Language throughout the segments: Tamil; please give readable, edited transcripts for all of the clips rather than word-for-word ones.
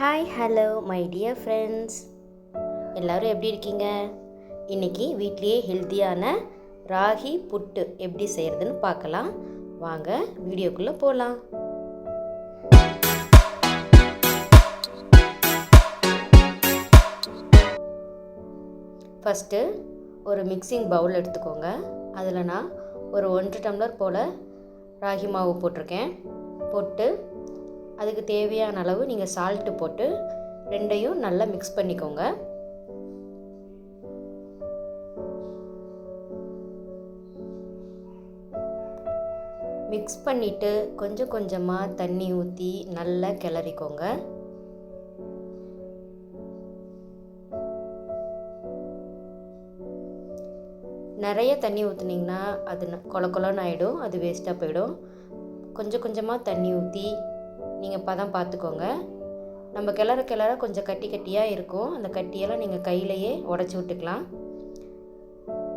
Hi hello my dear friends, எல்லோரும் எப்படி இருக்கீங்க? இன்றைக்கி வீட்லேயே ஹெல்த்தியான ராகி புட்டு எப்படி செய்கிறதுன்னு பார்க்கலாம். வாங்க வீடியோக்குள்ளே போகலாம். ஃபஸ்ட்டு ஒரு மிக்சிங் பவுல் எடுத்துக்கோங்க. அதில் நான் ஒரு 1 டம்ளர் போல் ராகி மாவு போட்டிருக்கேன். போட்டு அதுக்கு தேவையான அளவு நீங்கள் சால்ட்டு போட்டு ரெண்டையும் நல்லா மிக்ஸ் பண்ணிக்கோங்க. மிக்ஸ் பண்ணிவிட்டு கொஞ்சம் கொஞ்சமாக தண்ணி ஊற்றி நல்லா கிளறிக்கோங்க. நிறைய தண்ணி ஊற்றுனீங்கன்னா அது கொல கொலன்னு ஆகிடும், அது வேஸ்ட்டாக போயிடும். கொஞ்சம் கொஞ்சமாக தண்ணி ஊற்றி நீங்கள் பதம் பார்த்துக்கோங்க. நம்ம கிளற கொஞ்சம் கட்டி கட்டியாக இருக்கும். அந்த கட்டியெல்லாம் நீங்கள் கையிலையே உடச்சி விட்டுக்கலாம்.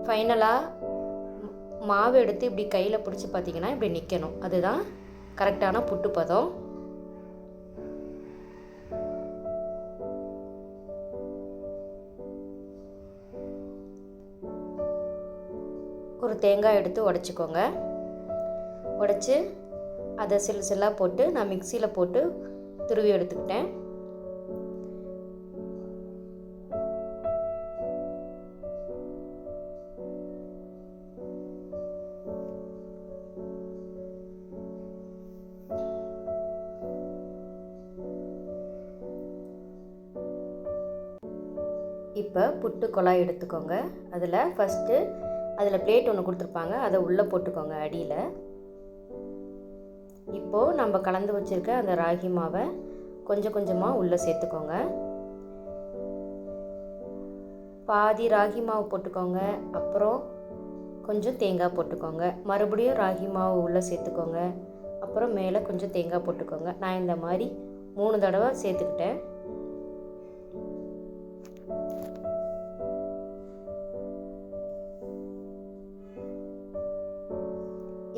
ஃபைனலாக மாவு எடுத்து இப்படி கையில் பிடிச்சி பார்த்தீங்கன்னா இப்படி நிற்கணும். அதுதான் கரெக்டான புட்டு பதம். ஒரு தேங்காய் எடுத்து உடச்சிக்கோங்க. உடச்சி அதை சில்லாக போட்டு நான் மிக்சியில் போட்டு துருவி எடுத்துக்கிட்டேன். இப்போ புட்டு குழாய் எடுத்துக்கோங்க. அதில் பிளேட் ஒன்று கொடுத்துருப்பாங்க, அதை உள்ளே போட்டுக்கோங்க அடியில். இப்போது நம்ம கலந்து வச்சுருக்க அந்த ராகி மாவை கொஞ்சம் கொஞ்சமாக உள்ளே சேர்த்துக்கோங்க. பாதி ராகி மாவு போட்டுக்கோங்க, அப்புறம் கொஞ்சம் தேங்காய் போட்டுக்கோங்க. மறுபடியும் ராகி மாவு உள்ளே சேர்த்துக்கோங்க, அப்புறம் மேலே கொஞ்சம் தேங்காய் போட்டுக்கோங்க. நான் இந்த மாதிரி 3 தடவை சேர்த்துக்கிட்டேன்.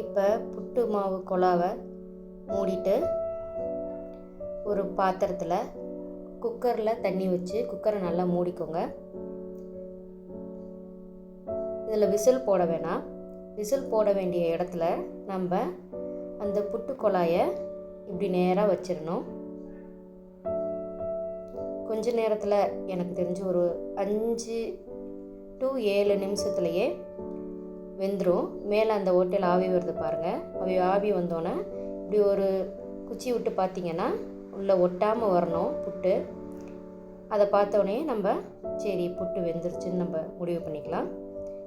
இப்போ புட்டு மாவு குழாவை மூடிட்டு ஒரு பாத்திரத்தில் குக்கரில் தண்ணி வச்சு குக்கரை நல்லா மூடிக்கோங்க. இதில் விசில் போட வேணாம். விசில் போட வேண்டிய இடத்துல நம்ம அந்த புட்டு குழாயை இப்படி நேராக வச்சிடணும். கொஞ்ச நேரத்தில் எனக்கு தெரிஞ்சு ஒரு 5 to 7 நிமிஷத்துலையே வெந்துடும். மேலே அந்த ஓட்டையில் ஆவி வருது பாருங்கள். ஆவி வந்தோன்னே இப்படி ஒரு குச்சி விட்டு பார்த்திங்கன்னா உள்ளே ஒட்டாமல் வரணும் புட்டு. அதை பார்த்தோன்னே நம்ம சரி புட்டு வெந்துருச்சுன்னு நம்ம முடிவு பண்ணிக்கலாம்.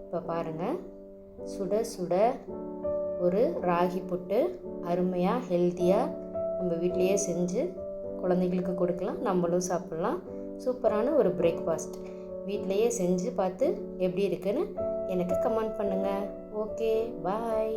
இப்போ பாருங்கள், சுட சுட ஒரு ராகி புட்டு அருமையாக ஹெல்த்தியாக நம்ம வீட்டிலையே செஞ்சு குழந்தைங்களுக்கு கொடுக்கலாம், நம்மளும் சாப்பிட்லாம். சூப்பரான ஒரு பிரேக்ஃபாஸ்ட். வீட்டிலையே செஞ்சு பார்த்து எப்படி இருக்குன்னு எனக்கு கமெண்ட் பண்ணுங்கள். ஓகே, பாய்.